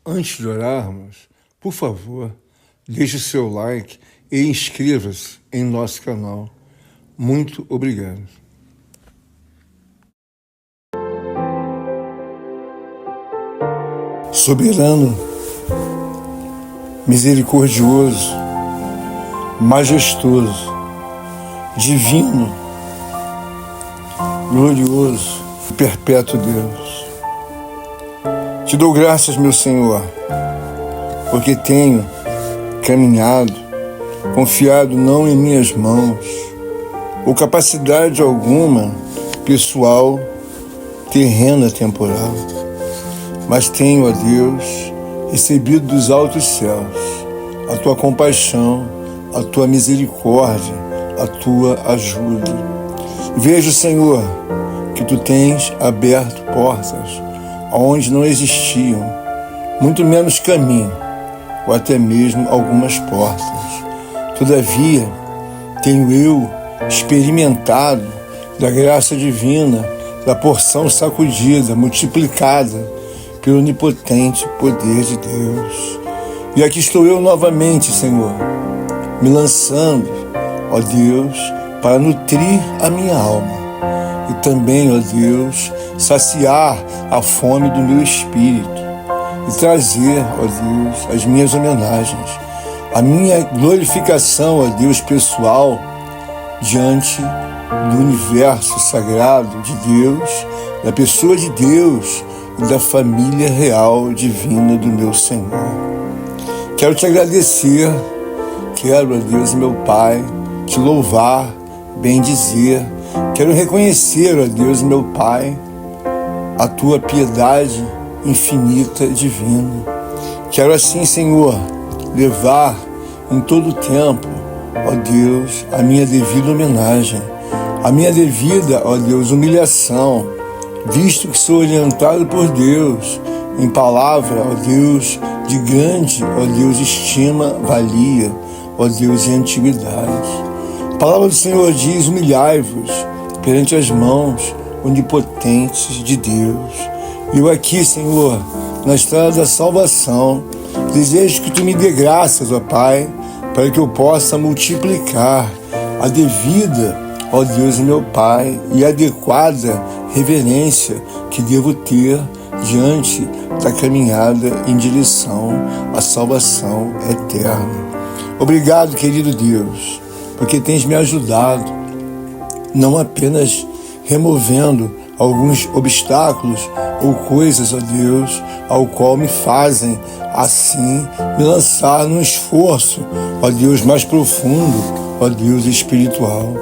Antes de orarmos, por favor, deixe o seu like e inscreva-se em nosso canal. Muito obrigado. Soberano, misericordioso, majestoso, divino, glorioso, perpétuo Deus. Te dou graças, meu Senhor, porque tenho caminhado, confiado não em minhas mãos, ou capacidade alguma, pessoal, terrena, temporal, mas tenho, ó Deus, recebido dos altos céus a tua compaixão, a tua misericórdia, a tua ajuda. Vejo, Senhor, que tu tens aberto portas onde não existiam, muito menos caminho, ou até mesmo algumas portas. Todavia, tenho eu experimentado da graça divina, da porção sacudida, multiplicada pelo onipotente poder de Deus. E aqui estou eu novamente, Senhor, me lançando, ó Deus, para nutrir a minha alma e também, ó Deus, saciar a fome do meu espírito e trazer, ó Deus, as minhas homenagens, a minha glorificação, ó Deus, pessoal, diante do universo sagrado de Deus, da pessoa de Deus e da família real divina do meu Senhor. Quero te agradecer, quero, ó Deus, meu Pai, te louvar, bendizer, quero reconhecer, ó Deus, meu Pai, a tua piedade infinita, divina. Quero assim, Senhor, levar em todo o tempo, ó Deus, a minha devida homenagem, a minha devida, ó Deus, humilhação, visto que sou orientado por Deus em palavra, ó Deus, de grande, ó Deus, estima, valia, ó Deus, e antiguidade. A palavra do Senhor diz: humilhai-vos perante as mãos onipotentes de Deus. E eu aqui, Senhor, na estrada da salvação, desejo que tu me dê graças, ó Pai, para que eu possa multiplicar a devida, ó Deus, meu Pai, e adequada reverência que devo ter diante da caminhada em direção à salvação eterna. Obrigado, querido Deus, porque tens me ajudado, não apenas removendo alguns obstáculos ou coisas, ó Deus, ao qual me fazem, assim, me lançar num esforço, ó Deus, mais profundo, ó Deus, espiritual.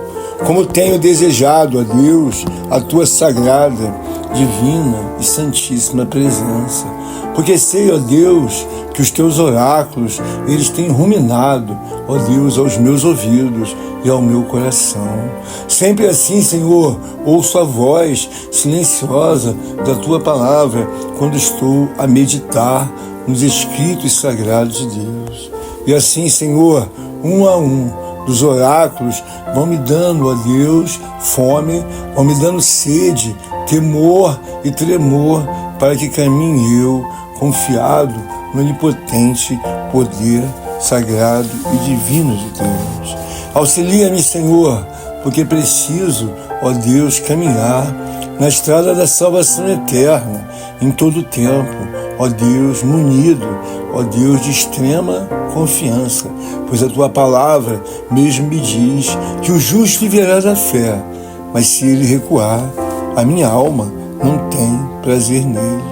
Como tenho desejado, ó Deus, a tua sagrada, divina e santíssima presença. Porque sei, ó Deus, que os teus oráculos, eles têm ruminado, ó Deus, aos meus ouvidos e ao meu coração. Sempre assim, Senhor, ouço a voz silenciosa da tua palavra quando estou a meditar nos escritos sagrados de Deus. E assim, Senhor, um a um dos oráculos vão me dando, ó Deus, fome, vão me dando sede, temor e tremor, para que caminhe eu confiado no onipotente poder sagrado e divino de Deus. Auxilia-me, Senhor, porque preciso, ó Deus, caminhar na estrada da salvação eterna, em todo o tempo, ó Deus, munido, ó Deus, de extrema confiança, pois a tua palavra mesmo me diz que o justo viverá da fé, mas se ele recuar, a minha alma não tem prazer nele.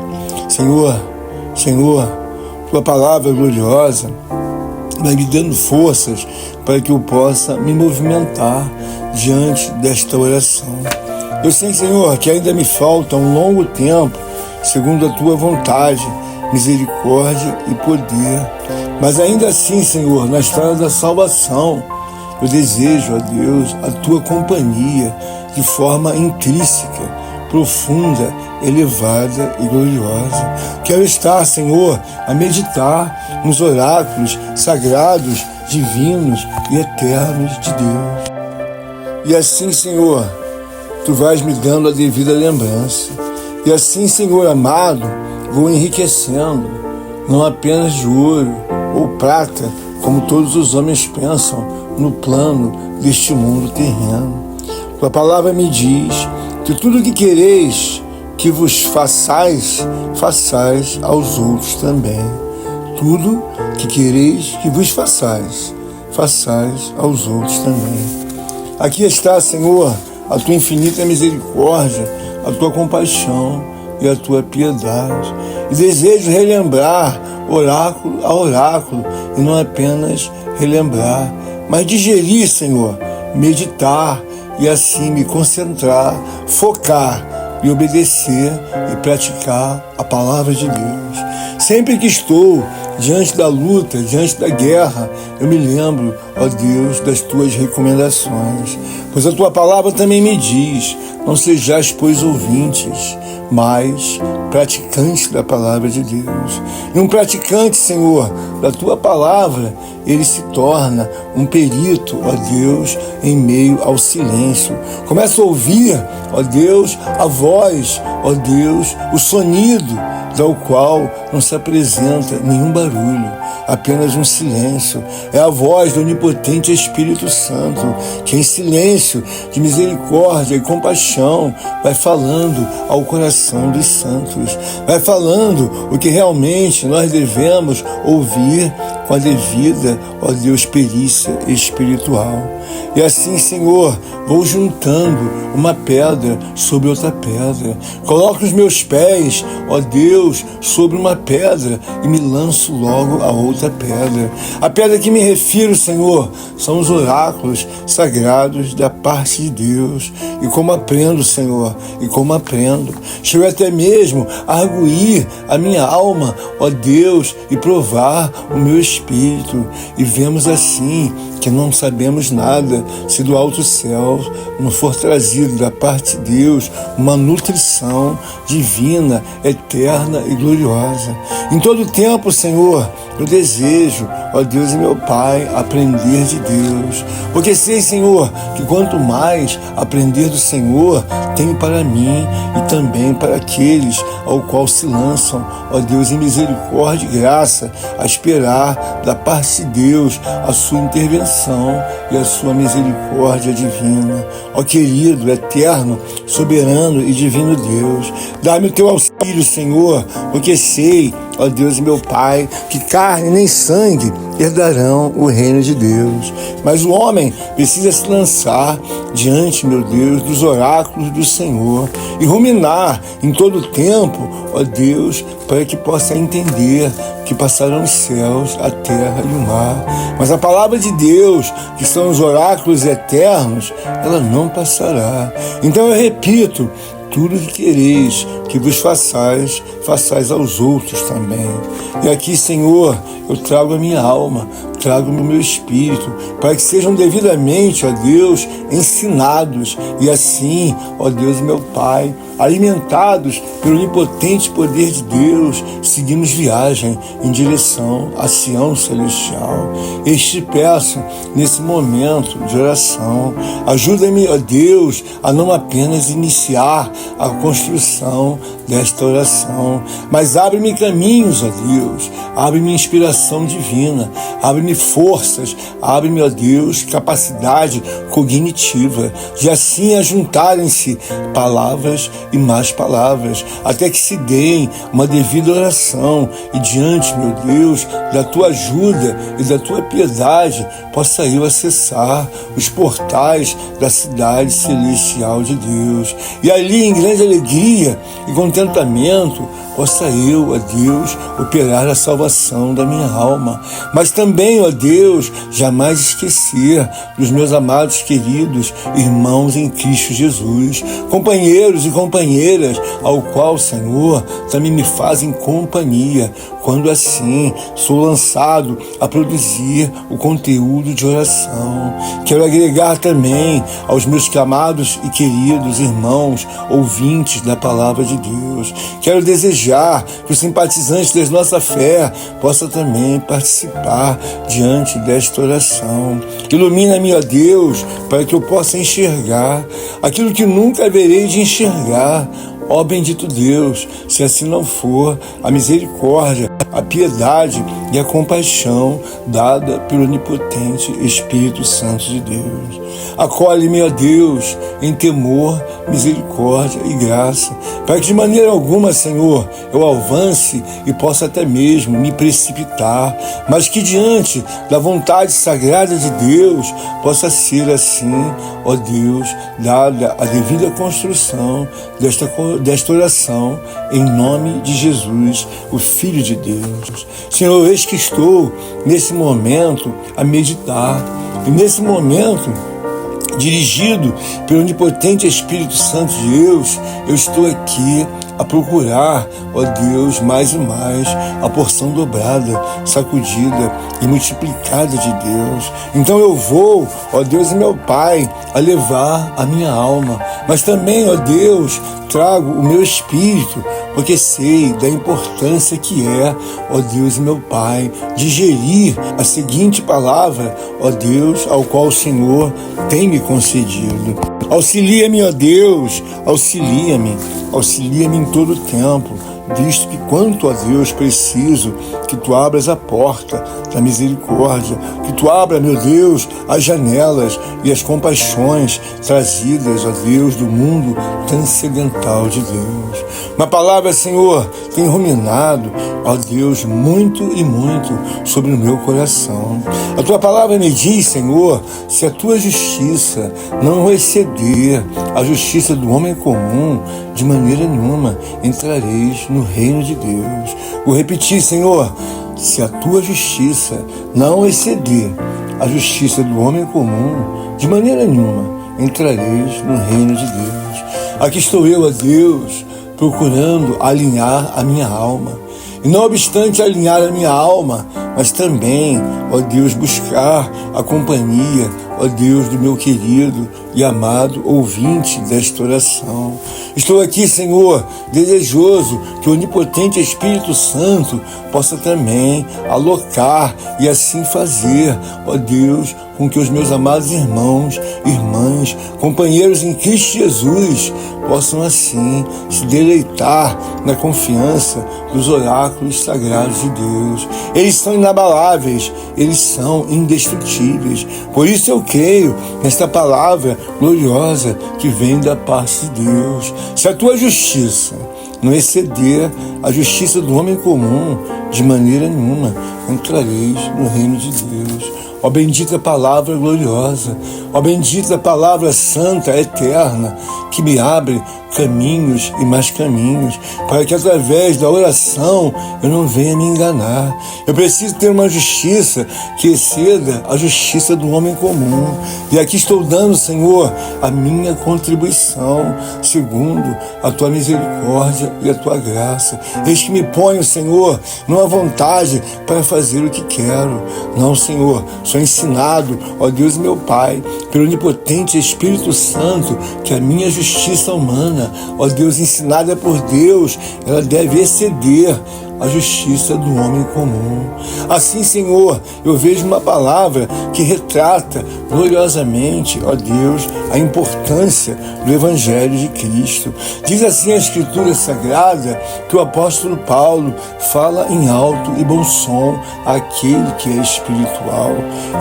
Senhor, tua palavra gloriosa vai me dando forças para que eu possa me movimentar diante desta oração. Eu sei, Senhor, que ainda me falta um longo tempo, segundo a tua vontade, misericórdia e poder. Mas ainda assim, Senhor, na estrada da salvação, eu desejo, ó Deus, a tua companhia de forma intrínseca, profunda, elevada e gloriosa. Quero estar, Senhor, a meditar nos oráculos sagrados, divinos e eternos de Deus. E assim, Senhor, tu vais me dando a devida lembrança. E assim, Senhor amado, vou enriquecendo não apenas de ouro ou prata, como todos os homens pensam no plano deste mundo terreno. Tua palavra me diz que tudo o que quereis que vos façais, façais aos outros também. Tudo que quereis que vos façais, façais aos outros também. Aqui está, Senhor, a tua infinita misericórdia, a tua compaixão e a tua piedade. E desejo relembrar oráculo a oráculo, e não apenas relembrar, mas digerir, Senhor, meditar e assim me concentrar, focar e obedecer e praticar a palavra de Deus. Sempre que estou diante da luta, diante da guerra, eu me lembro, ó Deus, das tuas recomendações, pois a tua palavra também me diz: não sejais, pois, ouvintes, mas praticantes da palavra de Deus. E um praticante, Senhor, da tua palavra, ele se torna um perito, ó Deus, em meio ao silêncio. Começa a ouvir, ó Deus, a voz, ó Deus, o sonido, do qual não se apresenta nenhum barulho, apenas um silêncio. É a voz do onipotente Espírito Santo, que em silêncio de misericórdia e compaixão vai falando ao coração dos santos, vai falando o que realmente nós devemos ouvir com a devida, ó Deus, perícia espiritual. E assim, Senhor, vou juntando uma pedra sobre outra pedra. Coloco os meus pés, ó Deus, sobre uma pedra e me lanço logo a outra pedra. A pedra que me refiro, Senhor, são os oráculos sagrados da parte de Deus. E como aprendo, Senhor, e como aprendo. Chego até mesmo a arguir a minha alma, ó Deus, e provar o meu espírito. E vemos assim que não sabemos nada se do alto céu não for trazido da parte de Deus uma nutrição divina, eterna e gloriosa. Em todo tempo, Senhor, eu desejo, ó Deus e meu Pai, aprender de Deus, porque sei, Senhor, que quanto mais aprender do Senhor, tenho para mim e também para aqueles ao qual se lançam, ó Deus, em misericórdia e graça, a esperar da parte de Deus a sua intervenção e a sua misericórdia divina. Ó querido, eterno, soberano e divino Deus, dá-me o teu auxílio, Senhor, porque sei, ó Deus e meu Pai, que carne nem sangue herdarão o reino de Deus. Mas o homem precisa se lançar diante, meu Deus, dos oráculos do Senhor e ruminar em todo o tempo, ó Deus, para que possa entender que passarão os céus, a terra e o mar. Mas a palavra de Deus, que são os oráculos eternos, ela não passará. Então eu repito: tudo que quereis que vos façais, façais aos outros também. E aqui, Senhor, eu trago a minha alma, trago o meu espírito, para que sejam devidamente, ó Deus, ensinados, e assim, ó Deus meu Pai, alimentados pelo onipotente poder de Deus, seguimos viagem em direção à Sião celestial. Eu te peço, nesse momento de oração, ajuda-me, ó Deus, a não apenas iniciar a construção desta oração, mas abre-me caminhos, ó Deus, abre-me inspiração divina, abre-me forças, abre-me, ó Deus, capacidade cognitiva, de assim ajuntarem-se palavras e mais palavras, até que se deem uma devida oração e diante, meu Deus, da tua ajuda e da tua piedade, possa eu acessar os portais da cidade celestial de Deus. E ali, em grande alegria e contentamento, possa eu, ó Deus, operar a salvação da minha alma. Mas também, ó Deus, jamais esquecer dos meus amados, queridos irmãos em Cristo Jesus, companheiros e companheiras, ao qual, Senhor, também me fazem companhia, quando assim sou lançado a produzir o conteúdo de oração. Quero agregar também aos meus amados e queridos irmãos, ouvintes da palavra de Deus. Quero desejar que os simpatizantes da nossa fé possam também participar diante desta oração. Ilumina-me, ó Deus, para que eu possa enxergar aquilo que nunca haverei de enxergar. Ó bendito Deus, se assim não for, a misericórdia, a piedade e a compaixão dada pelo onipotente Espírito Santo de Deus. Acolhe-me, ó Deus, em temor, misericórdia e graça, para que de maneira alguma, Senhor, eu avance e possa até mesmo me precipitar, mas que diante da vontade sagrada de Deus possa ser assim, ó Deus, dada a devida construção desta oração, em nome de Jesus, o Filho de Deus. Senhor, eis que estou nesse momento a meditar, e nesse momento, dirigido pelo onipotente Espírito Santo de Deus, eu estou aqui a procurar, ó Deus, mais e mais a porção dobrada, sacudida e multiplicada de Deus. Então eu vou, ó Deus e meu Pai, a levar a minha alma, mas também, ó Deus, trago o meu espírito, porque sei da importância que é, ó Deus e meu Pai, digerir a seguinte palavra, ó Deus, ao qual o Senhor tem me concedido. Auxilia-me, ó Deus, auxilia-me em todo o tempo, visto que quanto a Deus preciso que Tu abras a porta da misericórdia, que Tu abra, meu Deus, as janelas e as compaixões trazidas, ó Deus, do mundo transcendental de Deus. Uma palavra, Senhor, tem ruminado, ó Deus, muito e muito sobre o meu coração. A Tua palavra me diz, Senhor, se a Tua justiça não exceder a justiça do homem comum, de maneira nenhuma entrareis no reino de Deus. Vou repetir, Senhor, se a Tua justiça não exceder a justiça do homem comum, de maneira nenhuma entrareis no reino de Deus. Aqui estou eu, ó Deus, procurando alinhar a minha alma. E não obstante alinhar a minha alma, mas também, ó Deus, buscar a companhia, ó Deus, do meu querido e amado ouvinte desta oração. Estou aqui, Senhor, desejoso que o onipotente Espírito Santo possa também alocar e assim fazer, ó Deus, com que os meus amados irmãos, irmãs, companheiros em Cristo Jesus possam assim se deleitar na confiança dos oráculos sagrados de Deus. Eles são inabaláveis, eles são indestrutíveis. Por isso eu creio nesta palavra gloriosa que vem da parte de Deus. Se a Tua justiça não exceder a justiça do homem comum, de maneira nenhuma entrareis no reino de Deus. Ó bendita palavra gloriosa, ó bendita palavra santa, eterna, que me abre caminhos e mais caminhos, para que através da oração eu não venha me enganar. Eu preciso ter uma justiça que exceda a justiça do homem comum. E aqui estou dando, Senhor, a minha contribuição, segundo a Tua misericórdia e a Tua graça. Eis que me ponho, Senhor, numa vontade para fazer o que quero. Não, Senhor, sou ensinado, ó Deus meu Pai, pelo onipotente Espírito Santo, que a minha justiça humana, ó Deus, ensinada por Deus, ela deve exceder a justiça do homem comum. Assim, Senhor, eu vejo uma palavra que retrata gloriosamente, ó Deus, a importância do Evangelho de Cristo. Diz assim a Escritura Sagrada que o apóstolo Paulo fala em alto e bom som àquele que é espiritual.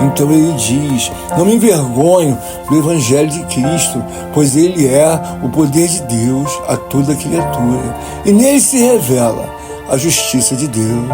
Então ele diz: não me envergonho do Evangelho de Cristo, pois ele é o poder de Deus a toda criatura. E nele se revela a justiça de Deus.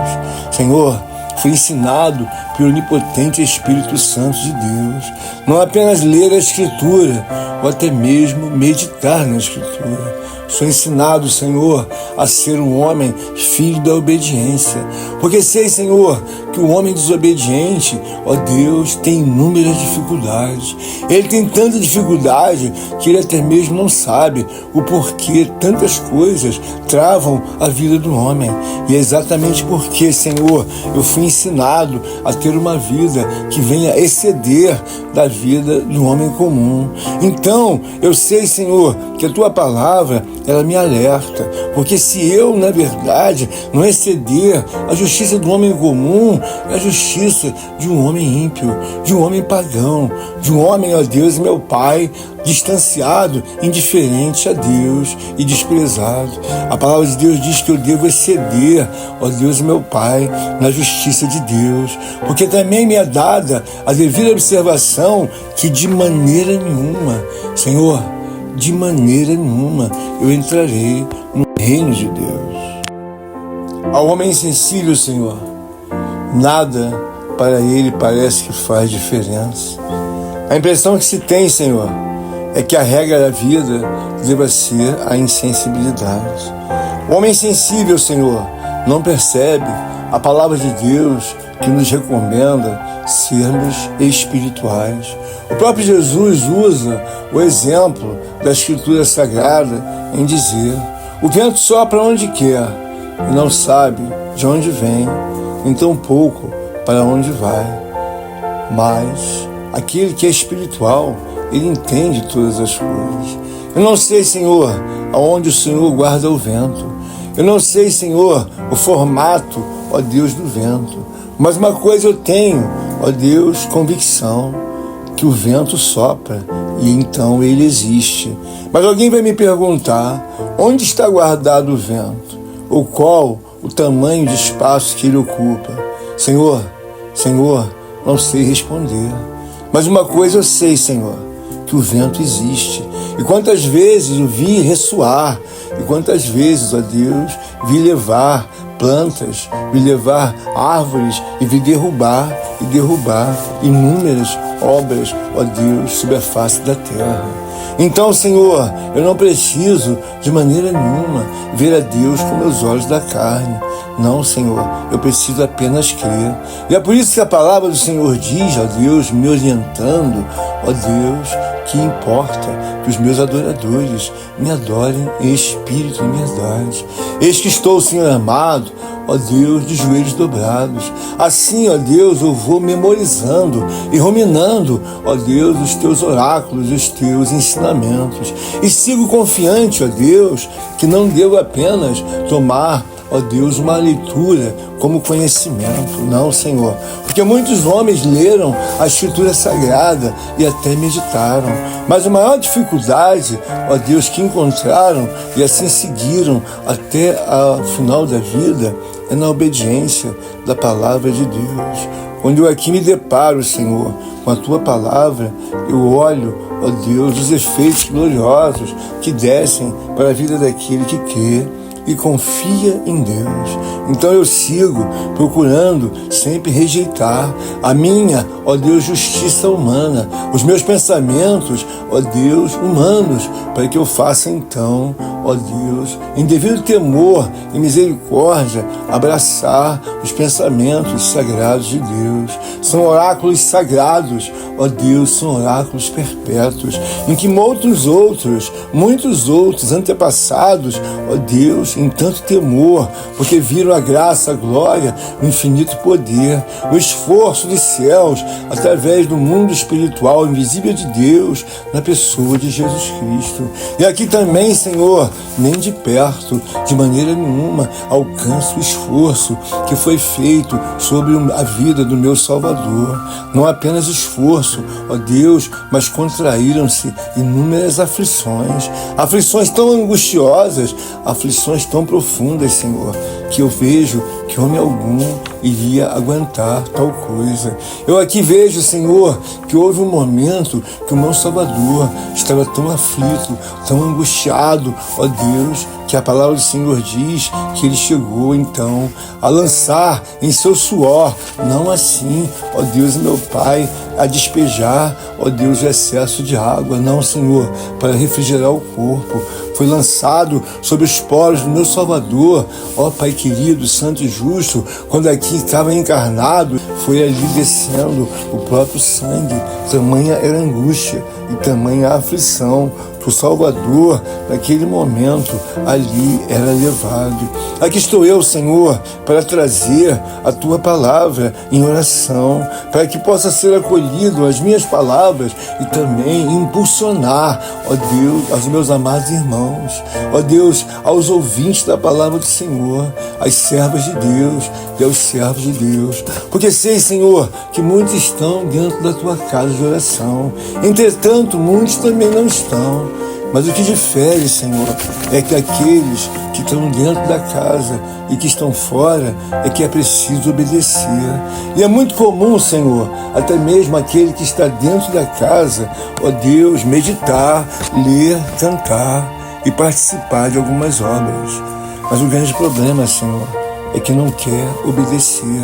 Senhor, fui ensinado pelo onipotente Espírito Santo de Deus, não apenas ler a Escritura, ou até mesmo meditar na Escritura. Sou ensinado, Senhor, a ser um homem filho da obediência, porque sei, Senhor, que o homem desobediente, ó Deus, tem inúmeras dificuldades. Ele tem tanta dificuldade que ele até mesmo não sabe o porquê tantas coisas travam a vida do homem. E é exatamente porque, Senhor, eu fui ensinado a ter uma vida que venha exceder da vida do homem comum. Então, eu sei, Senhor, que a Tua palavra, ela me alerta, porque se eu, na verdade, não exceder a justiça do homem comum, é a justiça de um homem ímpio, de um homem pagão, de um homem, ó Deus, meu Pai, distanciado, indiferente a Deus e desprezado. A palavra de Deus diz que eu devo exceder, ó Deus, meu Pai, na justiça de Deus, porque também me é dada a devida observação que de maneira nenhuma, Senhor, de maneira nenhuma eu entrarei no reino de Deus. Ao homem insensível, Senhor, nada para ele parece que faz diferença. A impressão que se tem, Senhor, é que a regra da vida deva ser a insensibilidade. O homem sensível, Senhor, não percebe a palavra de Deus que nos recomenda sermos espirituais. O próprio Jesus usa o exemplo da Escritura Sagrada em dizer: o vento sopra onde quer e não sabe de onde vem, nem tampouco para onde vai. Mas aquele que é espiritual, ele entende todas as coisas. Eu não sei, Senhor, aonde o Senhor guarda o vento. Eu não sei, Senhor, o formato, ó Deus, do vento. Mas uma coisa eu tenho, ó Deus, convicção, que o vento sopra e então ele existe. Mas alguém vai me perguntar: onde está guardado o vento? Ou qual o tamanho de espaço que ele ocupa? Senhor, não sei responder. Mas uma coisa eu sei, Senhor, que o vento existe. E quantas vezes o vi ressoar, e quantas vezes, ó Deus, vi levar plantas, vi levar árvores e vi derrubar inúmeras obras, ó Deus, sobre a face da terra. Então, Senhor, eu não preciso de maneira nenhuma ver a Deus com meus olhos da carne. Não, Senhor, eu preciso apenas crer. E é por isso que a palavra do Senhor diz, ó Deus, me orientando, ó Deus, que importa que os meus adoradores me adorem em espírito e em verdade. Eis que estou, Senhor amado, ó Deus, de joelhos dobrados. Assim, ó Deus, eu vou memorizando e ruminando, ó Deus, os teus oráculos, os teus ensinamentos. E sigo confiante, ó Deus, que não devo apenas tomar, ó Deus, uma leitura como conhecimento. Não, Senhor, porque muitos homens leram a Escritura Sagrada e até meditaram, mas a maior dificuldade, ó Deus, que encontraram e assim seguiram até o final da vida é na obediência da palavra de Deus. Quando eu aqui me deparo, Senhor, com a Tua palavra, eu olho, ó Deus, os efeitos gloriosos que descem para a vida daquele que crê e confia em Deus. Então eu sigo procurando sempre rejeitar a minha, ó Deus, justiça humana, os meus pensamentos, ó Deus, humanos, para que eu faça então, ó Deus, em devido temor e misericórdia, abraçar os pensamentos sagrados de Deus. São oráculos sagrados, ó Deus, são oráculos perpétuos, em que muitos outros antepassados, ó Deus, em tanto temor, porque viram a graça, a glória, o infinito poder, o esforço dos céus, através do mundo espiritual invisível de Deus, na pessoa de Jesus Cristo. E aqui também, Senhor, nem de perto, de maneira nenhuma, alcanço o esforço que foi feito sobre a vida do meu Salvador. Não apenas esforço, ó Deus, mas contraíram-se inúmeras aflições tão angustiosas, aflições tão profundas, Senhor, que eu vejo que homem algum iria aguentar tal coisa. Eu aqui vejo, Senhor, que houve um momento que o meu Salvador estava tão aflito, tão angustiado, ó Deus, que a palavra do Senhor diz que ele chegou então a lançar em seu suor, não assim, ó Deus, meu Pai, a despejar, ó Deus, o excesso de água, não, Senhor, para refrigerar o corpo. Foi lançado sobre os poros do meu Salvador, ó Pai querido, santo e justo, quando aqui estava encarnado, foi ali descendo o próprio sangue. Tamanha era a angústia e tamanha a aflição que o Salvador, naquele momento, ali era levado. Aqui estou eu, Senhor, para trazer a Tua palavra em oração, para que possa ser acolhido as minhas palavras e também impulsionar, ó Deus, aos meus amados irmãos, ó Deus, aos ouvintes da palavra do Senhor, às servas de Deus e aos servos de Deus. Porque sei, Senhor, que muitos estão dentro da Tua casa de oração. Entretanto, muitos também não estão. Mas o que difere, Senhor, é que aqueles que estão dentro da casa e que estão fora é que é preciso obedecer. E é muito comum, Senhor, até mesmo aquele que está dentro da casa, ó Deus, meditar, ler, cantar e participar de algumas obras. Mas o grande problema, Senhor, é que não quer obedecer.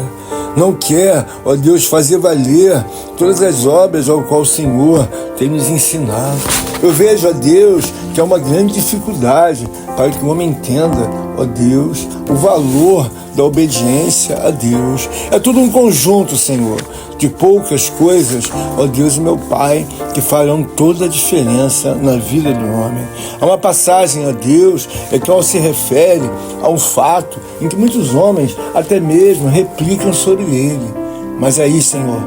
Não quer, ó Deus, fazer valer todas as obras ao qual o Senhor tem nos ensinado. Eu vejo, ó Deus, que é uma grande dificuldade para que o homem entenda, ó Deus, o valor da obediência a Deus. É tudo um conjunto, Senhor, de poucas coisas, ó Deus e meu Pai, que farão toda a diferença na vida do homem. Há uma passagem, ó Deus, que se refere a um fato em que muitos homens até mesmo replicam sobre ele. Mas aí, Senhor,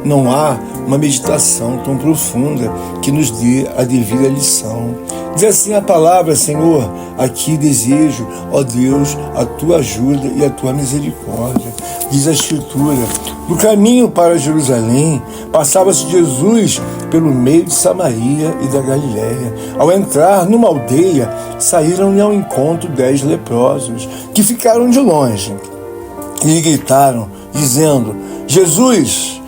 não há uma meditação tão profunda que nos dê a devida lição. Diz assim a palavra, Senhor, aqui desejo, ó Deus, a Tua ajuda e a Tua misericórdia. Diz a Escritura, no caminho para Jerusalém, passava-se Jesus pelo meio de Samaria e da Galiléia. Ao entrar numa aldeia, saíram-lhe ao encontro 10 leprosos, que ficaram de longe, e lhe gritaram, dizendo, Jesus,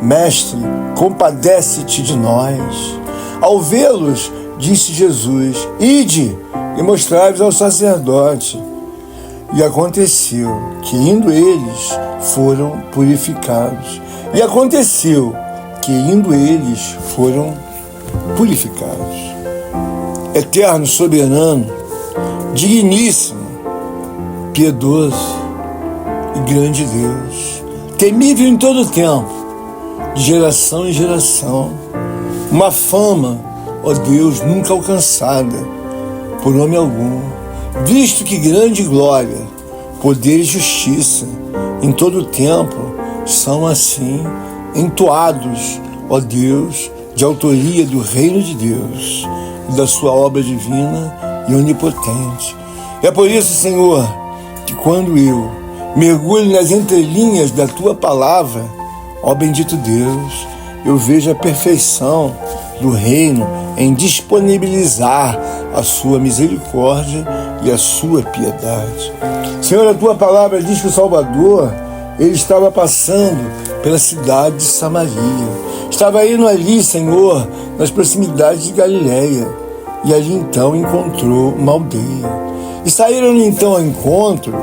Mestre, compadece-te de nós. Ao vê-los, disse Jesus, ide e mostrai-vos ao sacerdote. E aconteceu que, indo eles, foram purificados. E aconteceu que, indo eles, foram purificados. Eterno, soberano, digníssimo, piedoso e grande Deus, temível em todo o tempo, de geração em geração, uma fama, ó Deus, nunca alcançada por homem algum, visto que grande glória, poder e justiça em todo o tempo são assim entoados, ó Deus, de autoria do reino de Deus e da sua obra divina e onipotente. É por isso, Senhor, que quando eu mergulho nas entrelinhas da Tua palavra, ó bendito Deus, eu vejo a perfeição do reino em disponibilizar a Sua misericórdia e a Sua piedade. Senhor, a Tua palavra diz que o Salvador, ele estava passando pela cidade de Samaria. Estava indo ali, Senhor, nas proximidades de Galiléia. E ali então encontrou uma aldeia. E saíram então ao encontro,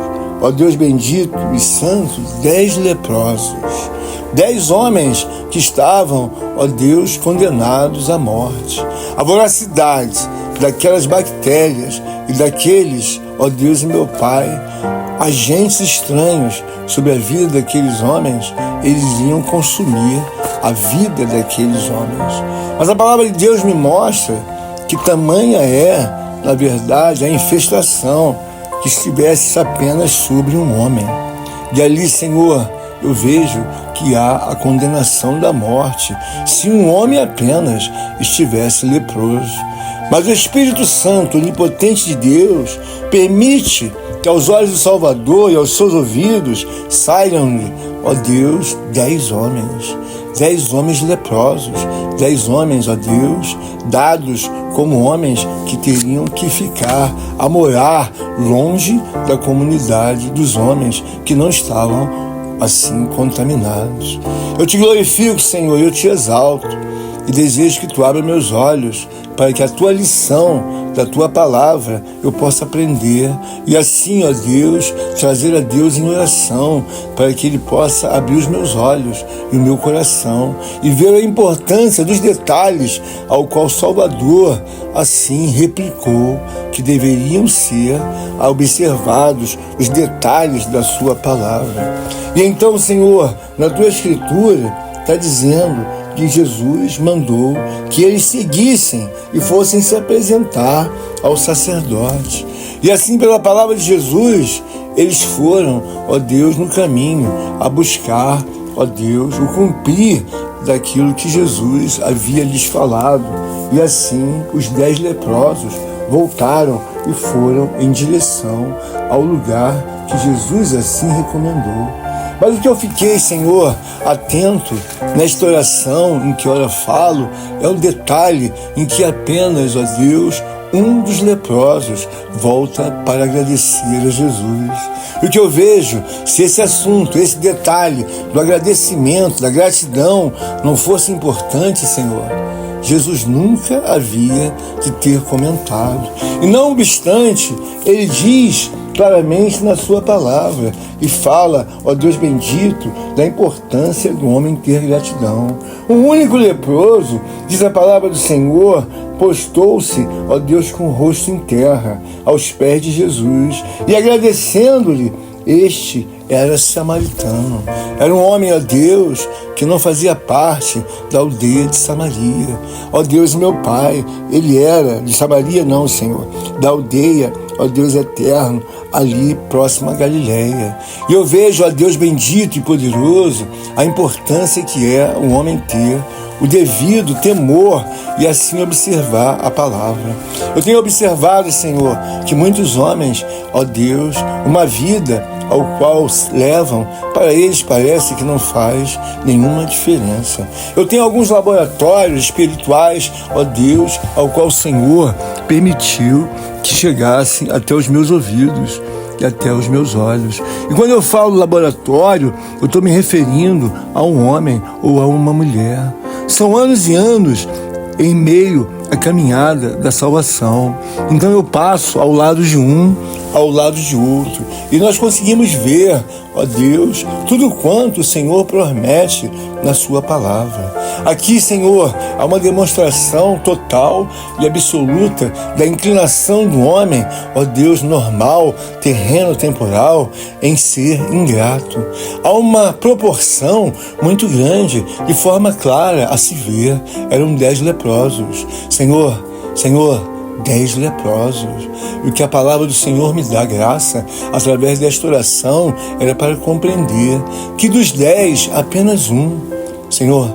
ó Deus bendito e santo, 10 leprosos. 10 homens que estavam, ó Deus, condenados à morte. A voracidade daquelas bactérias e daqueles, ó Deus e meu Pai, agentes estranhos sobre a vida daqueles homens, eles iam consumir a vida daqueles homens. Mas a palavra de Deus me mostra que tamanha é, na verdade, a infestação que estivesse apenas sobre um homem. E ali, Senhor, eu vejo que há a condenação da morte se um homem apenas estivesse leproso. Mas o Espírito Santo, onipotente de Deus, permite que aos olhos do Salvador e aos seus ouvidos saiam-lhe, ó Deus, 10 homens. 10 homens leprosos, 10 homens, ó Deus, dados como homens que teriam que ficar a morar longe da comunidade dos homens que não estavam assim contaminados. Eu te glorifico, Senhor, eu te exalto e desejo que tu abra meus olhos para que a tua lição da tua palavra eu possa aprender e assim, ó Deus, trazer a Deus em oração para que Ele possa abrir os meus olhos e o meu coração e ver a importância dos detalhes ao qual o Salvador assim replicou que deveriam ser observados os detalhes da sua palavra. E então, Senhor, na tua escritura está dizendo que Jesus mandou que eles seguissem e fossem se apresentar ao sacerdote. E assim, pela palavra de Jesus, eles foram, ó Deus, no caminho a buscar, ó Deus, o cumprir daquilo que Jesus havia lhes falado. E assim, os 10 leprosos voltaram e foram em direção ao lugar que Jesus assim recomendou. Mas o que eu fiquei, Senhor, atento nesta oração em que ora falo, é o detalhe em que apenas, ó Deus, um dos leprosos volta para agradecer a Jesus. E o que eu vejo, se esse assunto, esse detalhe do agradecimento, da gratidão não fosse importante, Senhor, Jesus nunca havia de ter comentado. E não obstante, ele diz claramente na sua palavra e fala, ó Deus bendito, da importância do homem ter gratidão. Um único leproso, diz a palavra do Senhor, postou-se, ó Deus, com o rosto em terra, aos pés de Jesus, e agradecendo-lhe, este era samaritano. Era um homem, ó Deus, que não fazia parte da aldeia de Samaria. Ó Deus, meu Pai, ele era de Samaria não, Senhor, da aldeia, ó Deus eterno, ali próximo a Galileia. E eu vejo, ó Deus bendito e poderoso, a importância que é um homem ter o devido temor e assim observar a palavra. Eu tenho observado, Senhor, que muitos homens, ó Deus, uma vida ao qual levam, para eles parece que não faz nenhuma diferença. Eu tenho alguns laboratórios espirituais, ó Deus, ao qual o Senhor permitiu que chegassem até os meus ouvidos e até os meus olhos. E quando eu falo laboratório, eu estou me referindo a um homem ou a uma mulher. São anos e anos em meio à caminhada da salvação. Então eu passo ao lado de um, ao lado de outro, e nós conseguimos ver, ó Deus, tudo quanto o Senhor promete na sua palavra. Aqui, Senhor, há uma demonstração total e absoluta da inclinação do homem, ó Deus, normal, terreno, temporal, em ser ingrato. Há uma proporção muito grande, de forma clara a se ver. Eram 10 leprosos. Senhor, 10 leprosos. E o que a palavra do Senhor me dá graça, através desta oração, era para compreender que dos 10, apenas um, Senhor,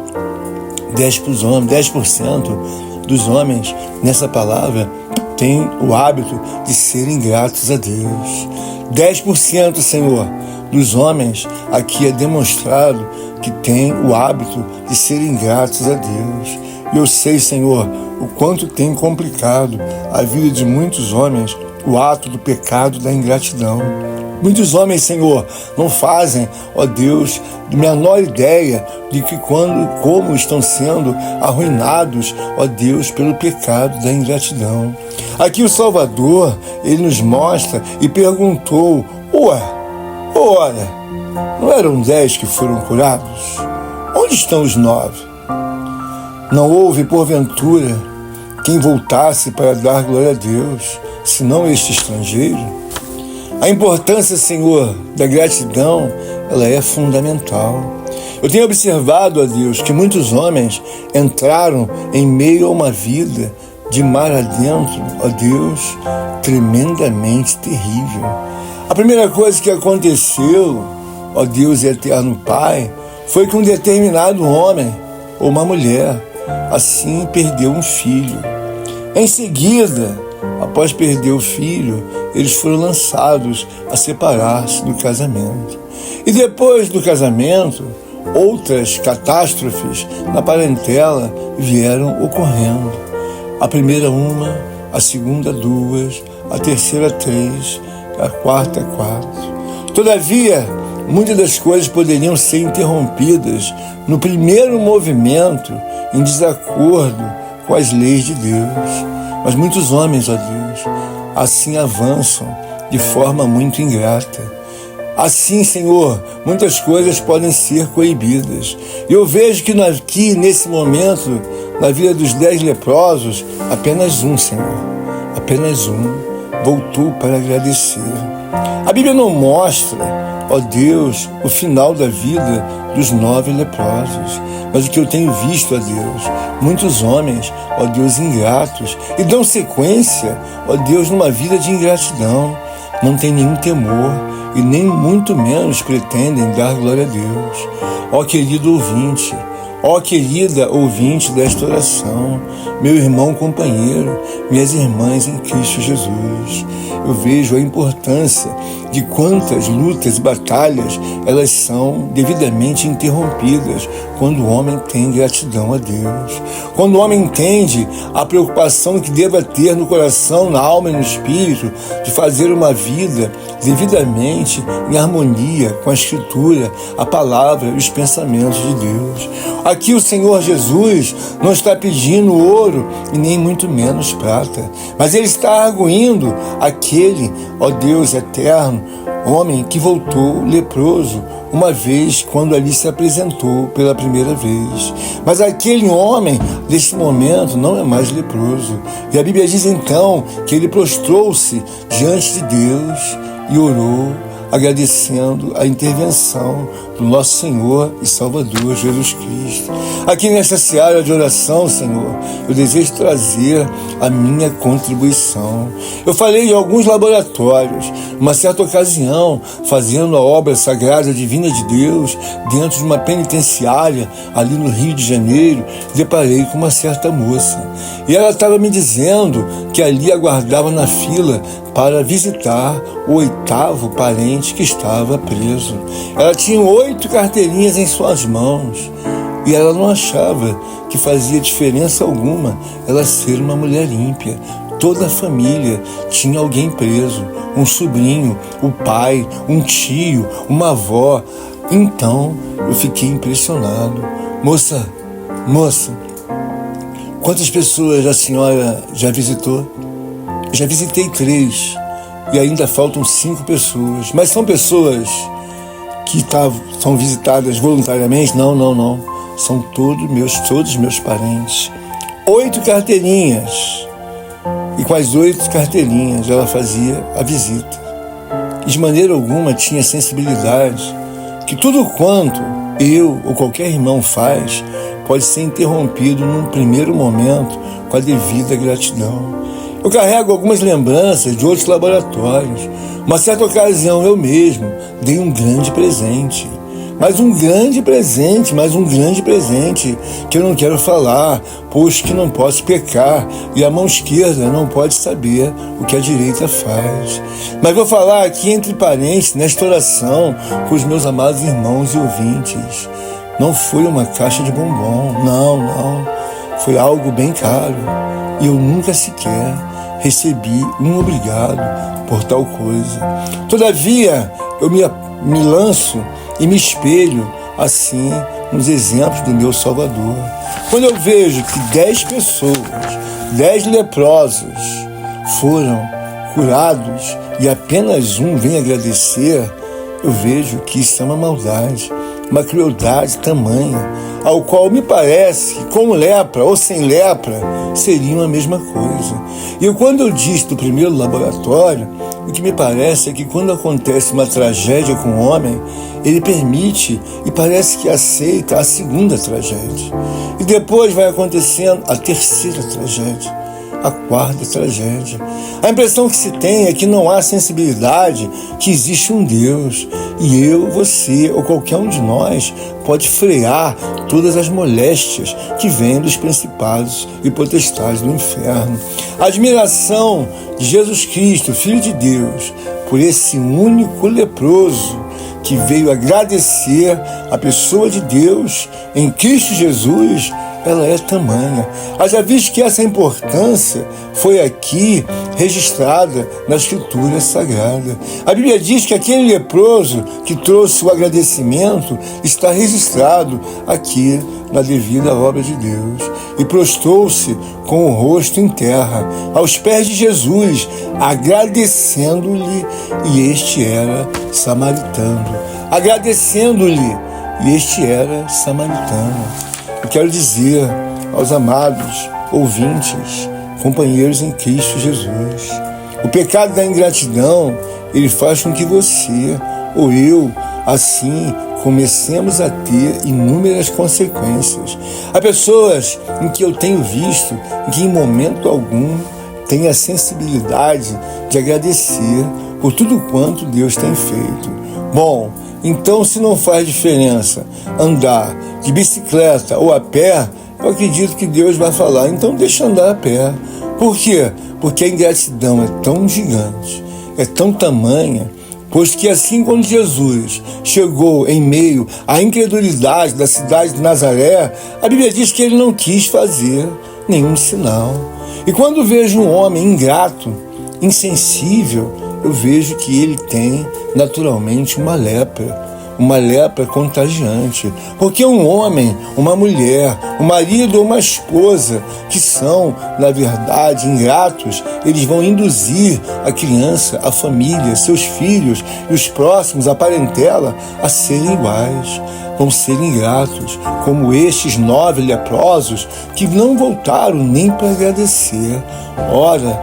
10% dos homens, nessa palavra, têm o hábito de serem gratos a Deus. 10%, Senhor, dos homens aqui é demonstrado que têm o hábito de serem gratos a Deus. E eu sei, Senhor, o quanto tem complicado a vida de muitos homens o ato do pecado da ingratidão. Muitos homens, Senhor, não fazem, ó Deus, a menor ideia de que como estão sendo arruinados, ó Deus, pelo pecado da ingratidão. Aqui o Salvador, ele nos mostra e perguntou, olha, não eram 10 que foram curados? Onde estão os 9? Não houve, porventura, quem voltasse para dar glória a Deus, senão este estrangeiro? A importância, Senhor, da gratidão, ela é fundamental. Eu tenho observado, ó Deus, que muitos homens entraram em meio a uma vida de mar adentro, ó Deus, tremendamente terrível. A primeira coisa que aconteceu, ó Deus e eterno Pai, foi que um determinado homem ou uma mulher assim perdeu um filho. Em seguida, após perder o filho, eles foram lançados a separar-se do casamento. E depois do casamento, outras catástrofes na parentela vieram ocorrendo. A primeira uma, a segunda 2, a terceira 3, a quarta 4. Todavia, muitas das coisas poderiam ser interrompidas no primeiro movimento em desacordo com as leis de Deus. Mas muitos homens, ó Deus, assim avançam de forma muito ingrata. Assim, Senhor, muitas coisas podem ser coibidas. E eu vejo que aqui, nesse momento, na vida dos 10 leprosos, apenas um, Senhor, apenas um, voltou para agradecer. A Bíblia não mostra ó Deus, o final da vida dos 9 leprosos. Mas o que eu tenho visto, ó Deus, muitos homens, ó Deus, ingratos, e dão sequência, ó Deus, numa vida de ingratidão. Não tem nenhum temor e nem muito menos pretendem dar glória a Deus. Ó querido ouvinte, ó querida ouvinte desta oração, meu irmão companheiro, minhas irmãs em Cristo Jesus, eu vejo a importância de quantas lutas e batalhas elas são devidamente interrompidas quando o homem tem gratidão a Deus. Quando o homem entende a preocupação que deva ter no coração, na alma e no espírito de fazer uma vida devidamente em harmonia com a Escritura, a palavra e os pensamentos de Deus. Aqui o Senhor Jesus não está pedindo ouro e nem muito menos prata, mas Ele está arguindo aquele, ó Deus eterno, homem que voltou leproso uma vez quando ali se apresentou pela primeira vez. Mas aquele homem, nesse momento, não é mais leproso. E a Bíblia diz então que ele prostrou-se diante de Deus e orou, agradecendo a intervenção do nosso Senhor e Salvador Jesus Cristo. Aqui nesta seara de oração, Senhor, eu desejo trazer a minha contribuição. Eu falei em alguns laboratórios, uma certa ocasião, fazendo a obra sagrada divina de Deus dentro de uma penitenciária ali no Rio de Janeiro, deparei com uma certa moça. E ela estava me dizendo que ali aguardava na fila para visitar o 8º parente que estava preso. Ela tinha 8 carteirinhas em suas mãos e ela não achava que fazia diferença alguma ela ser uma mulher ímpia. Toda a família tinha alguém preso, um sobrinho, o pai, um tio, uma avó. Então eu fiquei impressionado. Moça, quantas pessoas a senhora já visitou? Já visitei 3 e ainda faltam 5 pessoas. Mas são pessoas que são visitadas voluntariamente? Não. São todos meus parentes. 8 carteirinhas. E com as 8 carteirinhas ela fazia a visita. E de maneira alguma tinha sensibilidade que tudo quanto eu ou qualquer irmão faz pode ser interrompido num primeiro momento com a devida gratidão. Eu carrego algumas lembranças de outros laboratórios. Uma certa ocasião eu mesmo dei um grande presente. Mas um grande presente que eu não quero falar, pois que não posso pecar e a mão esquerda não pode saber o que a direita faz. Mas vou falar aqui entre parentes, nesta oração, com os meus amados irmãos e ouvintes. Não foi uma caixa de bombom, não. Foi algo bem caro e eu nunca sequer recebi um obrigado por tal coisa. Todavia, eu me lanço e me espelho assim nos exemplos do meu Salvador. Quando eu vejo que 10 pessoas, 10 leprosos foram curados e apenas um vem agradecer, eu vejo que isso é uma maldade, uma crueldade tamanha, ao qual me parece que com lepra ou sem lepra seriam a mesma coisa. E quando eu disse do primeiro laboratório, o que me parece é que quando acontece uma tragédia com o homem, ele permite e parece que aceita a segunda tragédia. E depois vai acontecendo a terceira tragédia, a quarta tragédia. A impressão que se tem é que não há sensibilidade, que existe um Deus. E eu, você ou qualquer um de nós pode frear todas as moléstias que vêm dos principados e potestades do inferno. A admiração de Jesus Cristo, Filho de Deus, por esse único leproso que veio agradecer a pessoa de Deus em Cristo Jesus, ela é tamanha. Haja visto que essa importância foi aqui registrada na Escritura Sagrada. A Bíblia diz que aquele leproso que trouxe o agradecimento está registrado aqui na devida obra de Deus. E prostrou-se com o rosto em terra, aos pés de Jesus, agradecendo-lhe, e este era samaritano. Agradecendo-lhe, e este era samaritano. Eu quero dizer aos amados ouvintes, companheiros em Cristo Jesus, o pecado da ingratidão, ele faz com que você ou eu, assim, comecemos a ter inúmeras consequências. Há pessoas em que eu tenho visto que em momento algum têm a sensibilidade de agradecer por tudo quanto Deus tem feito. Bom, então se não faz diferença andar de bicicleta ou a pé, eu acredito que Deus vai falar, então deixa andar a pé. Por quê? Porque a ingratidão é tão gigante, é tão tamanha, pois que assim quando Jesus chegou em meio à incredulidade da cidade de Nazaré, a Bíblia diz que ele não quis fazer nenhum sinal. E quando vejo um homem ingrato, insensível, eu vejo que ele tem naturalmente uma lepra contagiante. Porque um homem, uma mulher, um marido ou uma esposa que são, na verdade, ingratos, eles vão induzir a criança, a família, seus filhos e os próximos, a parentela, a serem iguais. Vão ser ingratos, como estes 9 leprosos que não voltaram nem para agradecer. Ora,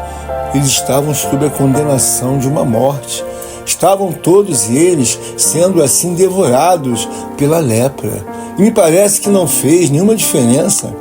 eles estavam sob a condenação de uma morte. Estavam todos eles sendo assim devorados pela lepra. E me parece que não fez nenhuma diferença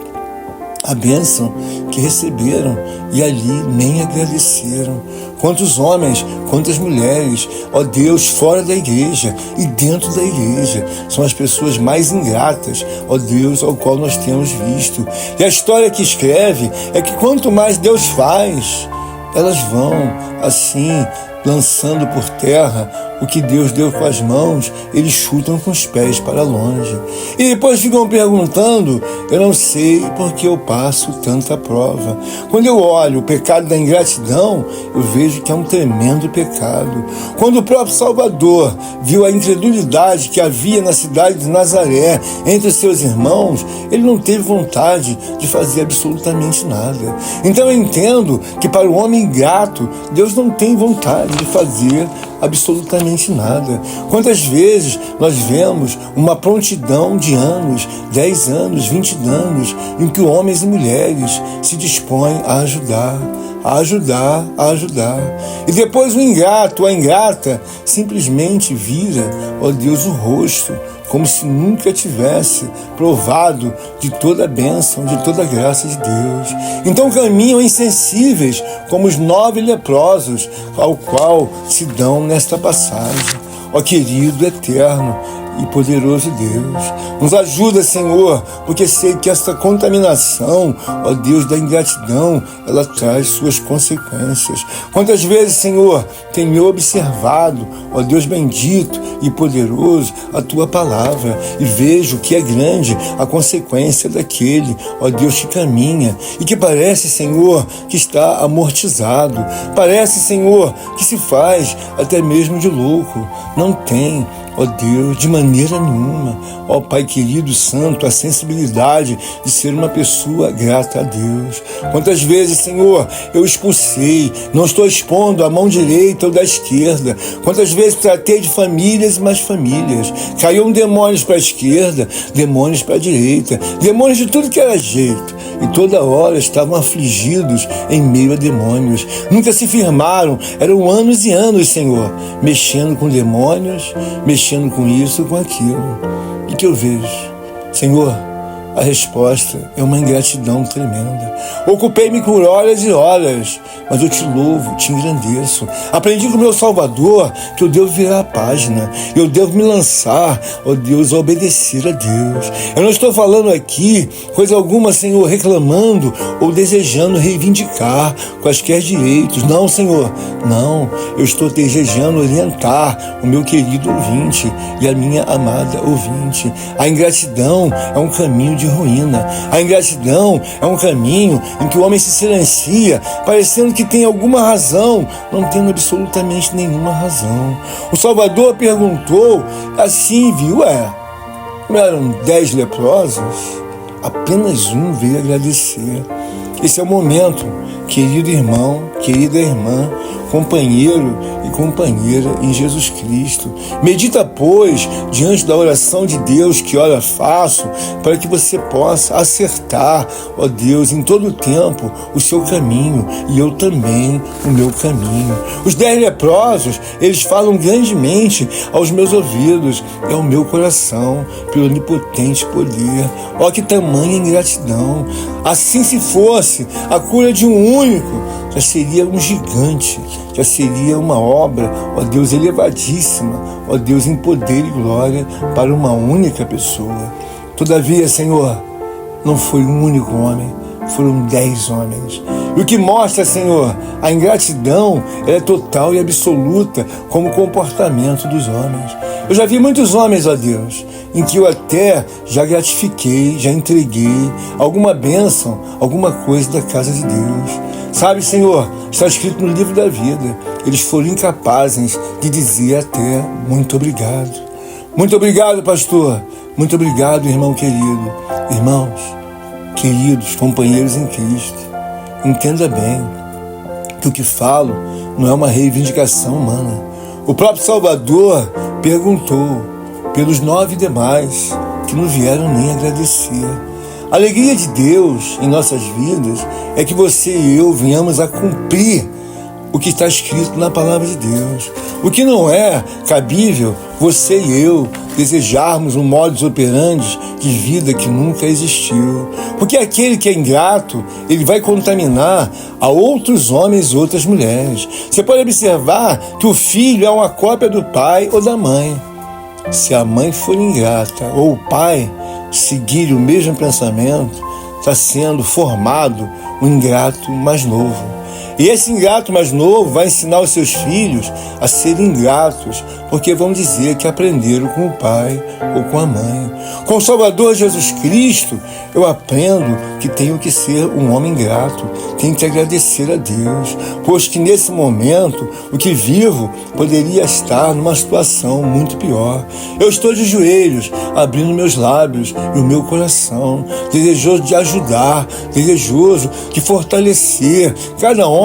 a bênção que receberam e ali nem agradeceram. Quantos homens, quantas mulheres, ó Deus, fora da igreja e dentro da igreja, são as pessoas mais ingratas, ó Deus, ao qual nós temos visto. E a história que escreve é que quanto mais Deus faz, elas vão assim lançando por terra o que Deus deu com as mãos, eles chutam com os pés para longe. E depois ficam perguntando, eu não sei porque eu passo tanta prova. Quando eu olho o pecado da ingratidão, eu vejo que é um tremendo pecado. Quando o próprio Salvador viu a incredulidade que havia na cidade de Nazaré entre seus irmãos, ele não teve vontade de fazer absolutamente nada. Então eu entendo que para o homem ingrato, Deus não tem vontade de fazer absolutamente nada. Quantas vezes nós vemos uma prontidão de anos, 10 anos, 20 anos, em que homens e mulheres se dispõem a ajudar. E depois o ingrato, a ingrata, simplesmente vira, ó Deus, o rosto, como se nunca tivesse provado de toda a bênção, de toda a graça de Deus. Então caminham insensíveis como os 9 leprosos, ao qual se dão nesta passagem. Ó querido, eterno e poderoso Deus, nos ajuda, Senhor, porque sei que essa contaminação, ó Deus, da ingratidão, ela traz suas consequências. Quantas vezes, Senhor, tenho observado, ó Deus bendito e poderoso, a Tua palavra e vejo que é grande a consequência daquele, ó Deus, que caminha e que parece, Senhor, que está amortizado, parece, Senhor, que se faz até mesmo de louco, não tem, ó Deus, de maneira nenhuma, ó Pai querido santo, a sensibilidade de ser uma pessoa grata a Deus. Quantas vezes, Senhor, eu expulsei, não estou expondo a mão direita ou da esquerda. Quantas vezes tratei de famílias e mais famílias. Caíam demônios para a esquerda, demônios para a direita, demônios de tudo que era jeito. E toda hora estavam afligidos em meio a demônios. Nunca se firmaram, eram anos e anos, Senhor, mexendo com demônios, mexendo com isso, com aquilo. E que eu vejo, Senhor, a resposta é uma ingratidão tremenda. Ocupei-me por horas e horas, mas eu te louvo, te engrandeço. Aprendi com o meu Salvador que eu devo virar a página, eu devo me lançar, ó Deus, a obedecer a Deus. Eu não estou falando aqui coisa alguma, Senhor, reclamando ou desejando reivindicar quaisquer direitos. Não, Senhor, não. Eu estou desejando orientar o meu querido ouvinte e a minha amada ouvinte. A ingratidão é um caminho de ruína. A ingratidão é um caminho em que o homem se silencia, parecendo que tem alguma razão, não tendo absolutamente nenhuma razão. O Salvador perguntou assim, viu? Não eram 10 leprosos? Apenas um veio agradecer. Esse é o momento querido irmão, querida irmã, companheiro e companheira em Jesus Cristo. Medita, pois, diante da oração de Deus que ora faço, para que você possa acertar, ó Deus, em todo o tempo o seu caminho e eu também o meu caminho. Os 10 leprosos, eles falam grandemente aos meus ouvidos e ao meu coração, pelo onipotente poder. Ó, que tamanha ingratidão! Assim, se fosse a cura de um único, já seria um gigante, já seria uma obra, ó Deus, elevadíssima, ó Deus, em poder e glória para uma única pessoa. Todavia, Senhor, não foi um único homem, foram 10 homens. E o que mostra, Senhor, a ingratidão é total e absoluta como comportamento dos homens. Eu já vi muitos homens, ó Deus, em que eu até já gratifiquei, já entreguei alguma bênção, alguma coisa da casa de Deus. Sabe, Senhor, está escrito no livro da vida, eles foram incapazes de dizer até muito obrigado. Muito obrigado, pastor. Muito obrigado, irmão querido. Irmãos, queridos, companheiros em Cristo, entenda bem que o que falo não é uma reivindicação humana. O próprio Salvador perguntou pelos 9 demais que não vieram nem agradecer. A alegria de Deus em nossas vidas é que você e eu venhamos a cumprir o que está escrito na palavra de Deus. O que não é cabível você e eu desejarmos um modus operandi de vida que nunca existiu. Porque aquele que é ingrato, ele vai contaminar a outros homens e outras mulheres. Você pode observar que o filho é uma cópia do pai ou da mãe. Se a mãe for ingrata ou o pai seguir o mesmo pensamento, está sendo formado um ingrato mais novo. E esse ingrato mais novo vai ensinar os seus filhos a serem ingratos, porque vão dizer que aprenderam com o pai ou com a mãe. Com o Salvador Jesus Cristo, eu aprendo que tenho que ser um homem grato, tenho que agradecer a Deus, pois que nesse momento o que vivo poderia estar numa situação muito pior. Eu estou de joelhos, abrindo meus lábios e o meu coração, desejoso de ajudar, desejoso de fortalecer cada homem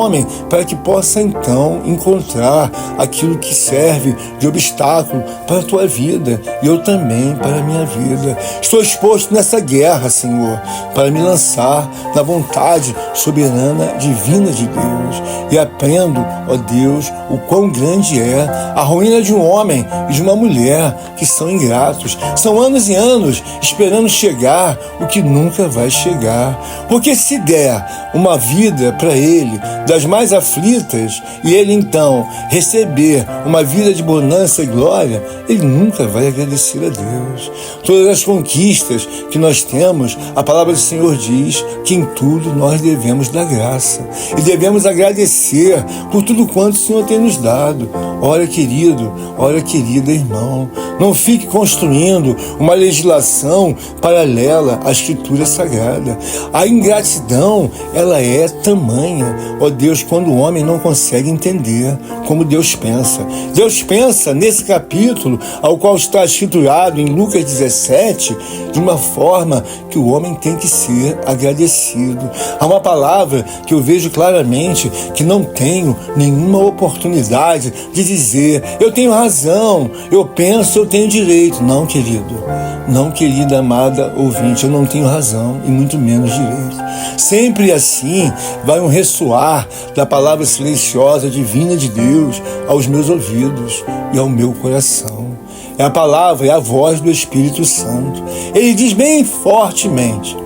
para que possa então encontrar aquilo que serve de obstáculo para a tua vida e eu também para a minha vida. Estou exposto nessa guerra, Senhor, para me lançar na vontade soberana divina de Deus e aprendo, ó Deus, o quão grande é a ruína de um homem e de uma mulher que são ingratos. São anos e anos esperando chegar o que nunca vai chegar. Porque se der uma vida para ele das mais aflitas e ele então receber uma vida de bonança e glória, ele nunca vai agradecer a Deus. Todas as conquistas que nós temos, a palavra do Senhor diz que em tudo nós devemos dar graça e devemos agradecer por tudo quanto o Senhor tem nos dado. Ora, querido, ora, querida irmão, não fique construindo uma legislação paralela à Escritura Sagrada. A ingratidão, ela é tamanha, ó Deus, quando o homem não consegue entender como Deus pensa. Deus pensa nesse capítulo, ao qual está escriturado em Lucas 17, de uma forma que o homem tem que ser agradecido. Há uma palavra que eu vejo claramente que não tenho nenhuma oportunidade de dizer, eu tenho razão, eu penso, eu tenho direito. Não, querido, não, querida, amada ouvinte, eu não tenho razão e muito menos direito. Sempre assim vai um ressoar da palavra silenciosa divina de Deus aos meus ouvidos e ao meu coração. É a palavra, é a voz do Espírito Santo. Ele diz bem fortemente,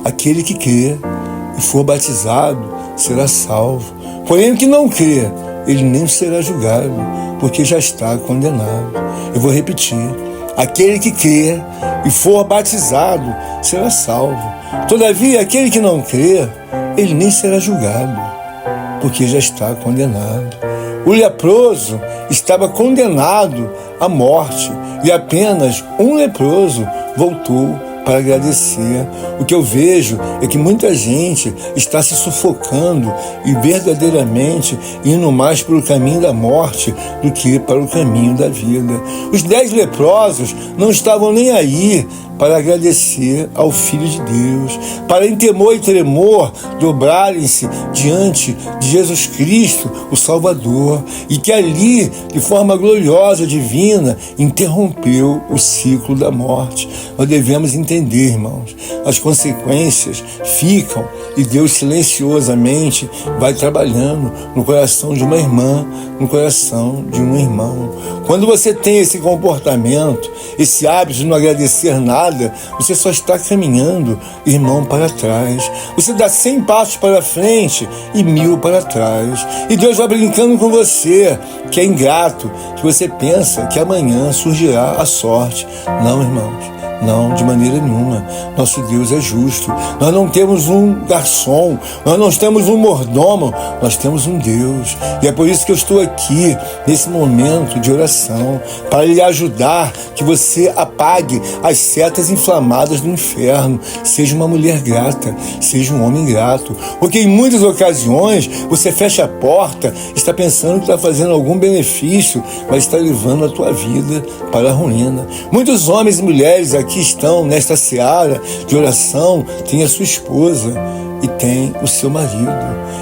aquele que crê e for batizado será salvo. Porém, o que não crê, ele nem será julgado, porque já está condenado. Eu vou repetir, aquele que crê e for batizado será salvo. Todavia, aquele que não crê, ele nem será julgado, porque já está condenado. O leproso estava condenado à morte e apenas um leproso voltou para agradecer. O que eu vejo é que muita gente está se sufocando e verdadeiramente indo mais para o caminho da morte do que para o caminho da vida. Os 10 leprosos não estavam nem aí para agradecer ao Filho de Deus, para em temor e tremor dobrarem-se diante de Jesus Cristo, o Salvador, e que ali, de forma gloriosa, divina, interrompeu o ciclo da morte. Nós devemos entender, irmãos, as consequências ficam e Deus silenciosamente vai trabalhando no coração de uma irmã, no coração de um irmão. Quando você tem esse comportamento, esse hábito de não agradecer nada, você só está caminhando, irmão, para trás. Você dá 100 passos para frente e 1000 para trás. E Deus vai brincando com você, que é ingrato, que você pensa que amanhã surgirá a sorte. Não, irmãos. Não, de maneira nenhuma. Nosso Deus é justo. Nós não temos um garçom, nós não temos um mordomo, nós temos um Deus. E é por isso que eu estou aqui, nesse momento de oração, para lhe ajudar que você apague as setas inflamadas do inferno. Seja uma mulher grata, seja um homem grato. Porque em muitas ocasiões você fecha a porta, está pensando que está fazendo algum benefício, mas está levando a tua vida para a ruína. Muitos homens e mulheres aqui estão nesta seara de oração, tem a sua esposa e tem o seu marido.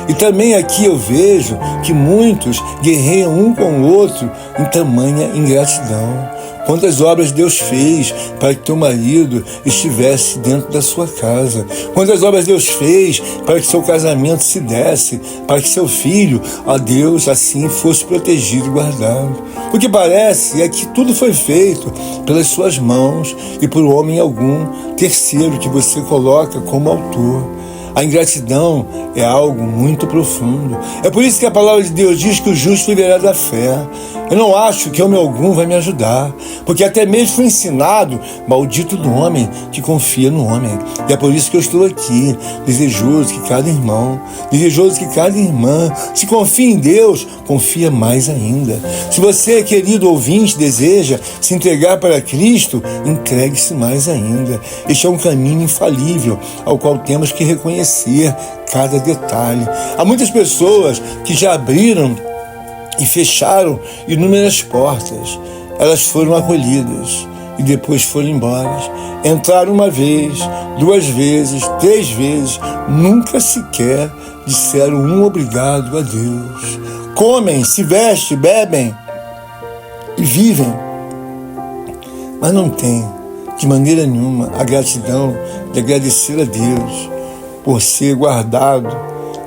E também aqui eu vejo que muitos guerreiam um com o outro em tamanha ingratidão. Quantas obras Deus fez para que teu marido estivesse dentro da sua casa? Quantas obras Deus fez para que seu casamento se desse, para que seu filho, a Deus, assim fosse protegido e guardado? O que parece é que tudo foi feito pelas suas mãos e por homem algum terceiro que você coloca como autor. A ingratidão é algo muito profundo. É por isso que a palavra de Deus diz que o justo viverá da fé. Eu não acho que homem algum vai me ajudar, porque até mesmo fui ensinado, maldito do homem que confia no homem. E é por isso que eu estou aqui, desejoso que cada irmão, desejoso que cada irmã, se confia em Deus, confia mais ainda. Se você, querido ouvinte, deseja se entregar para Cristo, entregue-se mais ainda. Este é um caminho infalível, ao qual temos que reconhecer cada detalhe. Há muitas pessoas que já abriram e fecharam inúmeras portas. Elas foram acolhidas e depois foram embora. Entraram uma vez, 2 vezes, 3 vezes, nunca sequer disseram um obrigado a Deus. Comem, se vestem, bebem e vivem, mas não têm de maneira nenhuma a gratidão de agradecer a Deus por ser guardado,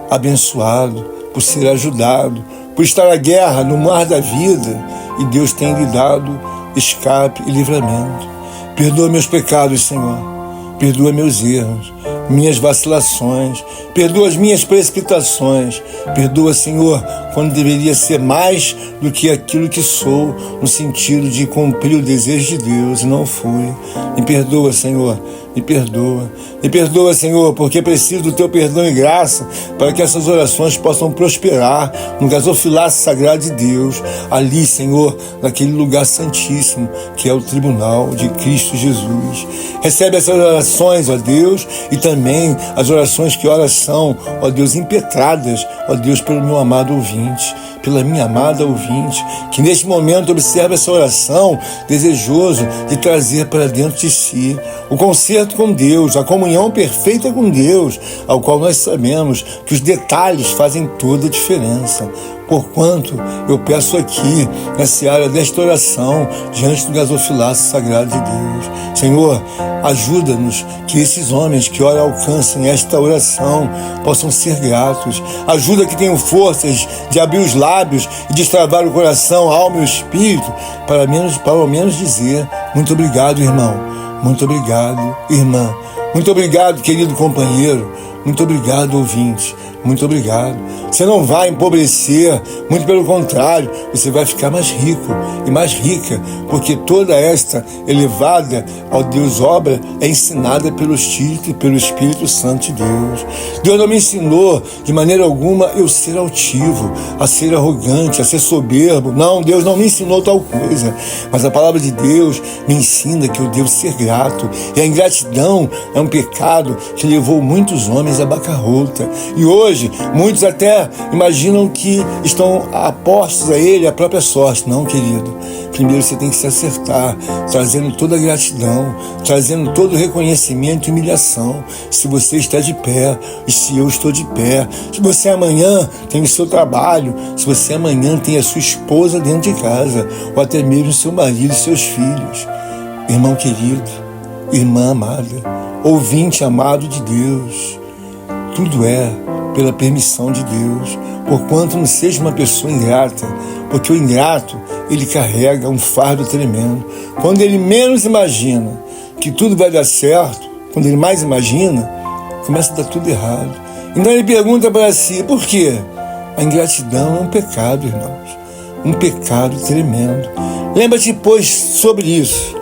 abençoado, por ser ajudado, por estar à guerra no mar da vida, e Deus tem lhe dado escape e livramento. Perdoa meus pecados, Senhor. Perdoa meus erros, minhas vacilações. Perdoa as minhas precipitações. Perdoa, Senhor, quando deveria ser mais do que aquilo que sou, no sentido de cumprir o desejo de Deus, e não fui. Me perdoa, Senhor. Me perdoa. Me perdoa, Senhor, porque preciso do teu perdão e graça para que essas orações possam prosperar no gasofilaço sagrado de Deus, ali, Senhor, naquele lugar santíssimo que é o tribunal de Cristo Jesus. Recebe essas orações, ó Deus, e também as orações que ora são, ó Deus, impetradas, ó Deus, pelo meu amado ouvinte, pela minha amada ouvinte, que neste momento observa essa oração, desejoso de trazer para dentro de si o conserto com Deus, a comunhão perfeita com Deus, ao qual nós sabemos que os detalhes fazem toda a diferença. Porquanto eu peço aqui, na seara desta oração, diante do gasofilaço sagrado de Deus. Senhor, ajuda-nos que esses homens que ora alcancem esta oração possam ser gratos. Ajuda que tenham forças de abrir os lábios e destravar o coração, a alma e o espírito, para ao menos dizer: muito obrigado, irmão. Muito obrigado, irmã. Muito obrigado, querido companheiro. Muito obrigado, ouvinte. Muito obrigado. Você não vai empobrecer, muito pelo contrário, você vai ficar mais rico e mais rica, porque toda esta elevada ao Deus obra é ensinada pelo Espírito Santo de Deus. Deus não me ensinou de maneira alguma eu ser altivo, a ser arrogante, a ser soberbo. Não, Deus não me ensinou tal coisa. Mas a palavra de Deus me ensina que eu devo ser grato. E a ingratidão é um pecado que levou muitos homens à bancarrota. E hoje, muitos até imaginam que estão apostos a ele, a própria sorte. Não, querido. Primeiro você tem que se acertar, trazendo toda a gratidão, trazendo todo o reconhecimento e humilhação. Se você está de pé, e se eu estou de pé, se você amanhã tem o seu trabalho, se você amanhã tem a sua esposa dentro de casa, ou até mesmo seu marido e seus filhos. Irmão querido, irmã amada, ouvinte amado de Deus, tudo é pela permissão de Deus, porquanto não seja uma pessoa ingrata, porque o ingrato, ele carrega um fardo tremendo. Quando ele menos imagina que tudo vai dar certo, quando ele mais imagina, começa a dar tudo errado. Então ele pergunta para si, por quê? A ingratidão é um pecado, irmãos, um pecado tremendo. Lembra-te, pois, sobre isso.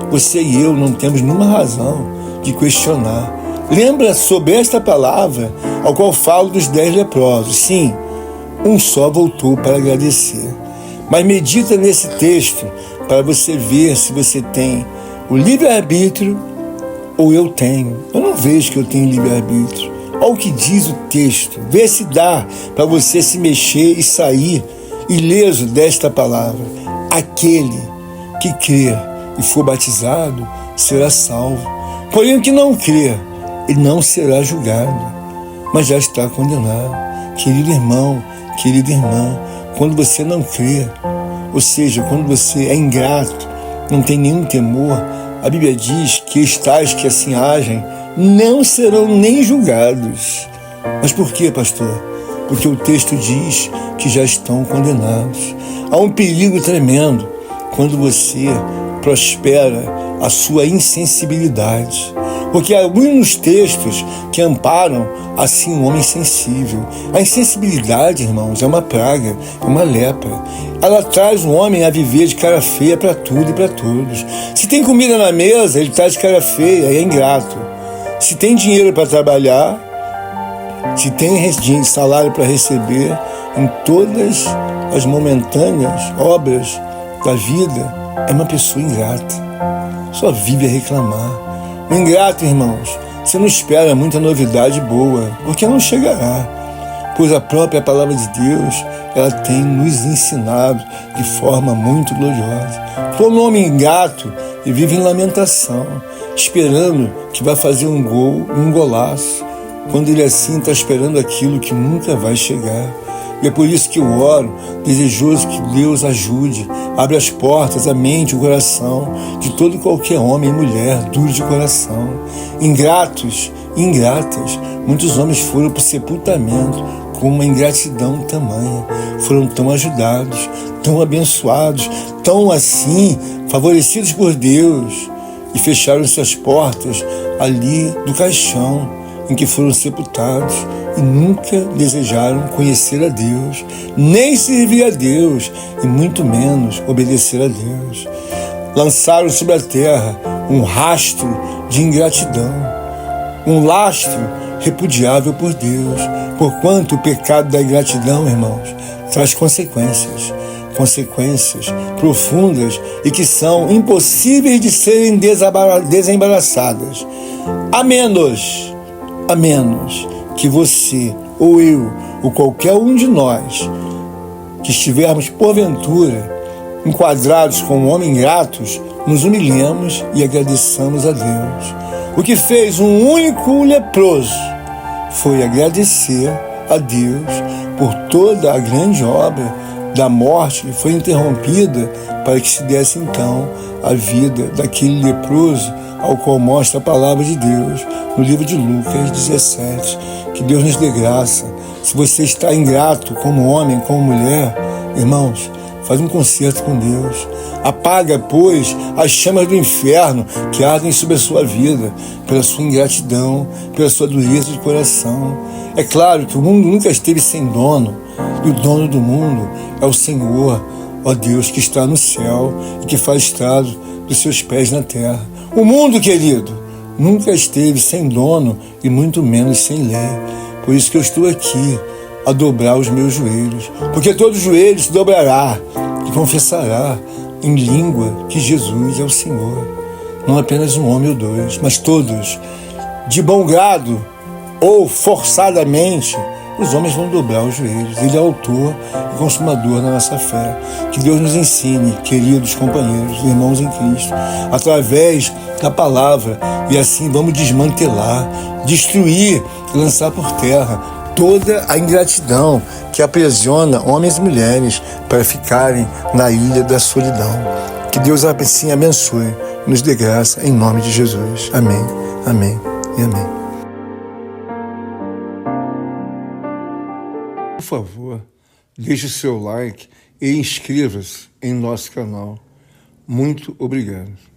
Você e eu não temos nenhuma razão de questionar. Lembra sobre esta palavra ao qual falo dos 10 leprosos. Sim, um só voltou para agradecer. Mas medita nesse texto para você ver se você tem o livre-arbítrio ou eu tenho. Eu não vejo que eu tenho livre-arbítrio. Olha o que diz o texto. Vê se dá para você se mexer e sair ileso desta palavra. Aquele que crer e for batizado será salvo. Porém, o que não crer, ele não será julgado, mas já está condenado. Querido irmão, querida irmã, quando você não crê, ou seja, quando você é ingrato, não tem nenhum temor, a Bíblia diz que estais que assim agem não serão nem julgados. Mas por quê, pastor? Porque o texto diz que já estão condenados. Há um perigo tremendo quando você prospera a sua insensibilidade. Porque há alguns textos que amparam assim um homem sensível. A insensibilidade, irmãos, é uma praga, é uma lepra. Ela traz um homem a viver de cara feia para tudo e para todos. Se tem comida na mesa, ele está de cara feia, é ingrato. Se tem dinheiro para trabalhar, se tem salário para receber, em todas as momentâneas obras da vida, é uma pessoa ingrata. Só vive a reclamar. O ingrato, irmãos, você não espera muita novidade boa, porque não chegará. Pois a própria palavra de Deus, ela tem nos ensinado de forma muito gloriosa. Todo homem ingrato e vive em lamentação, esperando que vai fazer um gol, um golaço, quando ele assim está esperando aquilo que nunca vai chegar. E é por isso que eu oro, desejoso que Deus ajude, abra as portas, a mente, o coração de todo e qualquer homem e mulher duro de coração. Ingratos, ingratas, muitos homens foram para o sepultamento com uma ingratidão tamanha. Foram tão ajudados, tão abençoados, tão assim, favorecidos por Deus, e fecharam suas portas ali do caixão em que foram sepultados, e nunca desejaram conhecer a Deus, nem servir a Deus, e muito menos obedecer a Deus. Lançaram sobre a terra um rastro de ingratidão, um lastro repudiável por Deus, porquanto o pecado da ingratidão, irmãos, traz consequências profundas e que são impossíveis de serem desembaraçadas, a menos que você, ou eu, ou qualquer um de nós, que estivermos porventura enquadrados como homens ingratos, nos humilhemos e agradeçamos a Deus. O que fez um único leproso foi agradecer a Deus por toda a grande obra da morte que foi interrompida para que se desse então a vida daquele leproso, ao qual mostra a palavra de Deus no livro de Lucas 17. Que Deus nos dê graça. Se você está ingrato como homem, como mulher, irmãos, faz um concerto com Deus. Apaga, pois, as chamas do inferno que ardem sobre a sua vida, pela sua ingratidão, pela sua dureza de coração. É claro que o mundo nunca esteve sem dono, e o dono do mundo é o Senhor, ó Deus, que está no céu e que faz estrado dos seus pés na terra. O mundo, querido, nunca esteve sem dono e muito menos sem lei. Por isso que eu estou aqui a dobrar os meus joelhos, porque todo joelho se dobrará e confessará em língua que Jesus é o Senhor. Não apenas um homem ou dois, mas todos, de bom grado ou forçadamente, os homens vão dobrar os joelhos. Ele é autor e consumador da nossa fé. Que Deus nos ensine, queridos companheiros, irmãos em Cristo, através da palavra, e assim vamos desmantelar, destruir, lançar por terra toda a ingratidão que aprisiona homens e mulheres para ficarem na ilha da solidão. Que Deus assim abençoe e nos dê graça em nome de Jesus. Amém, amém e amém. Por favor, deixe o seu like e inscreva-se em nosso canal. Muito obrigado.